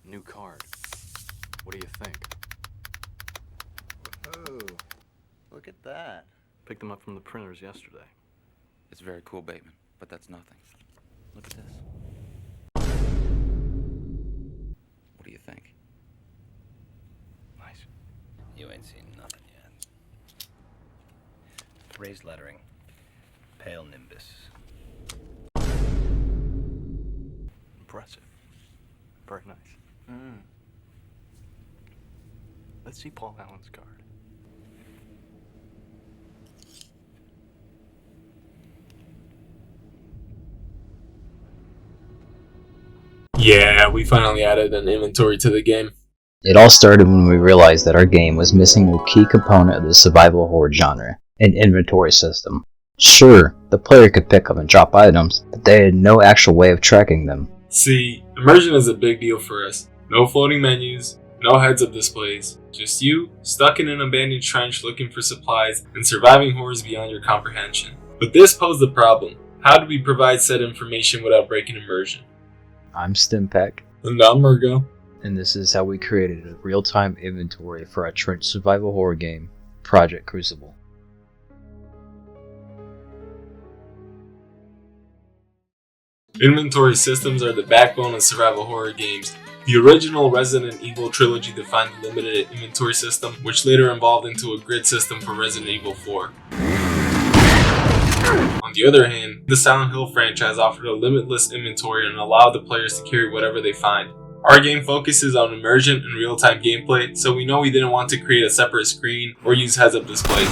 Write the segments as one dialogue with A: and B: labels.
A: New card. What do you think?
B: Oh, look at that.
A: Picked them up from the printers yesterday.
C: It's very cool, Bateman, but that's nothing. Look at this. What do you think?
A: Nice.
D: You ain't seen nothing yet. Raised lettering. Pale nimbus.
A: Impressive. Very nice.
B: Mm.
A: Let's see Paul Allen's card.
E: Yeah, we finally added an inventory to the game.
F: It all started when we realized that our game was missing a key component of the survival horror genre, an inventory system. Sure, the player could pick up and drop items, but they had no actual way of tracking them.
E: See, immersion is a big deal for us. No floating menus, no heads-up displays, just you, stuck in an abandoned trench looking for supplies and surviving horrors beyond your comprehension. But this posed the problem. How do we provide said information without breaking immersion?
F: I'm Stimpec,
E: And I'm Murgo.
F: and this is how we created a real-time inventory for our trench survival horror game, Project Crucible.
E: Inventory systems are the backbone of survival horror games. The original Resident Evil trilogy defined the limited inventory system, which later evolved into a grid system for Resident Evil 4. On the other hand, the Silent Hill franchise offered a limitless inventory and allowed the players to carry whatever they find. Our game focuses on immersion and real-time gameplay, so we know we didn't want to create a separate screen or use heads-up displays.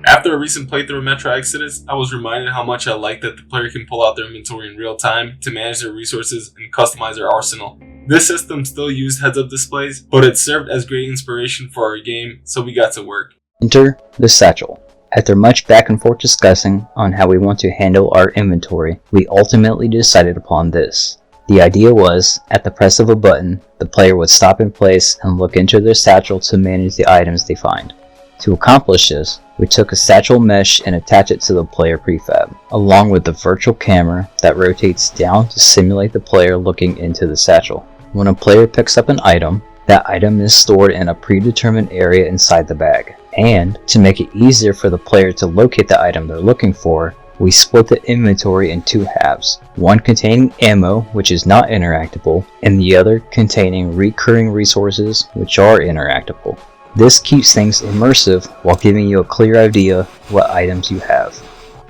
E: After a recent playthrough of Metro Exodus, I was reminded how much I like that the player can pull out their inventory in real time to manage their resources and customize their arsenal. This system still used heads-up displays, but it served as great inspiration for our game, so we got to work.
F: Enter the satchel. After much back and forth discussing on how we want to handle our inventory, we ultimately decided upon this. The idea was, at the press of a button, the player would stop in place and look into their satchel to manage the items they find. To accomplish this, we took a satchel mesh and attached it to the player prefab, along with the virtual camera that rotates down to simulate the player looking into the satchel. When a player picks up an item, that item is stored in a predetermined area inside the bag. And, to make it easier for the player to locate the item they're looking for, we split the inventory in two halves, one containing ammo, which is not interactable, and the other containing recurring resources, which are interactable. This keeps things immersive while giving you a clear idea what items you have.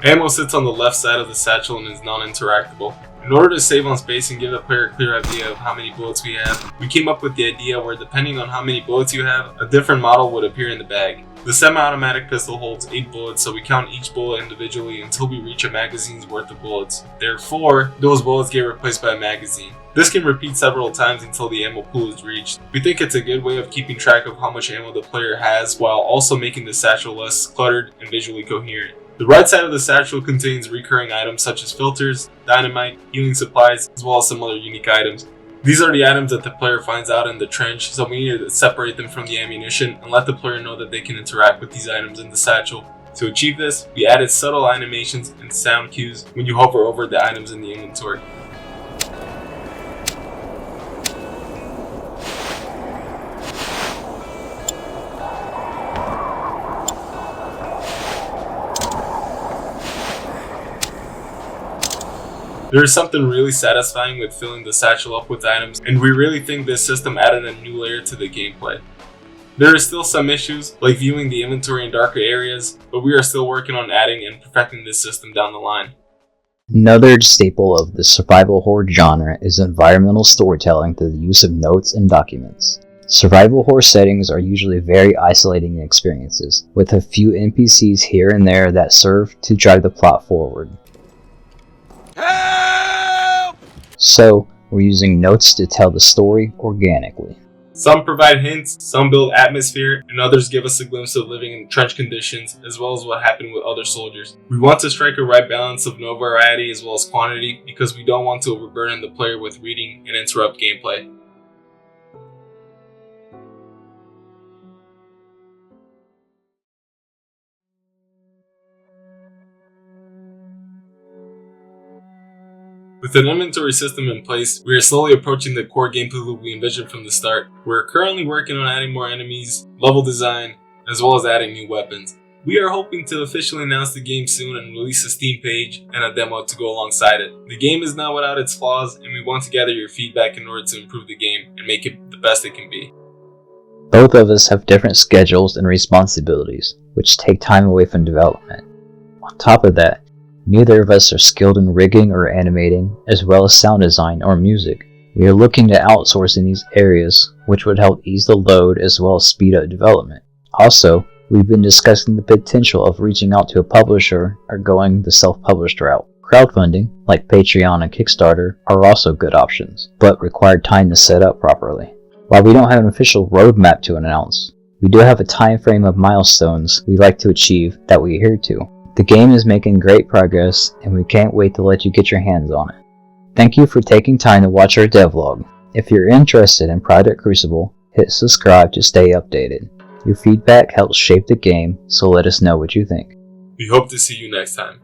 E: Ammo sits on the left side of the satchel and is non-interactable. In order to save on space and give the player a clear idea of how many bullets we have, we came up with the idea where depending on how many bullets you have, a different model would appear in the bag. The semi-automatic pistol holds 8 bullets, so we count each bullet individually until we reach a magazine's worth of bullets. Therefore, those bullets get replaced by a magazine. This can repeat several times until the ammo pool is reached. We think it's a good way of keeping track of how much ammo the player has while also making the satchel less cluttered and visually coherent. The right side of the satchel contains recurring items such as filters, dynamite, healing supplies, as well as some other unique items. These are the items that the player finds out in the trench, so we need to separate them from the ammunition and let the player know that they can interact with these items in the satchel. To achieve this, we added subtle animations and sound cues when you hover over the items in the inventory. There is something really satisfying with filling the satchel up with items, and we really think this system added a new layer to the gameplay. There are still some issues, like viewing the inventory in darker areas, but we are still working on adding and perfecting this system down the line.
F: Another staple of the survival horror genre is environmental storytelling through the use of notes and documents. Survival horror settings are usually very isolating experiences, with a few NPCs here and there that serve to drive the plot forward.
C: Help!
F: So, we're using notes to tell the story organically.
E: Some provide hints, some build atmosphere, and others give us a glimpse of living in trench conditions, as well as what happened with other soldiers. We want to strike a right balance of no variety as well as quantity, because we don't want to overburden the player with reading and interrupt gameplay. With an inventory system in place, we are slowly approaching the core gameplay loop we envisioned from the start. We're currently working on adding more enemies, level design, as well as adding new weapons. We are hoping to officially announce the game soon and release a Steam page and a demo to go alongside it. The game is not without its flaws, and we want to gather your feedback in order to improve the game and make it the best it can be.
F: Both of us have different schedules and responsibilities, which take time away from development. On top of that, neither of us are skilled in rigging or animating, as well as sound design or music. We are looking to outsource in these areas, which would help ease the load as well as speed up development. Also, we've been discussing the potential of reaching out to a publisher or going the self-published route. Crowdfunding, like Patreon and Kickstarter, are also good options, but require time to set up properly. While we don't have an official roadmap to announce, we do have a time frame of milestones we'd like to achieve that we adhere to. The game is making great progress, and we can't wait to let you get your hands on it. Thank you for taking time to watch our devlog. If you're interested in Project Crucible, hit subscribe to stay updated. Your feedback helps shape the game, so let us know what you think.
E: We hope to see you next time.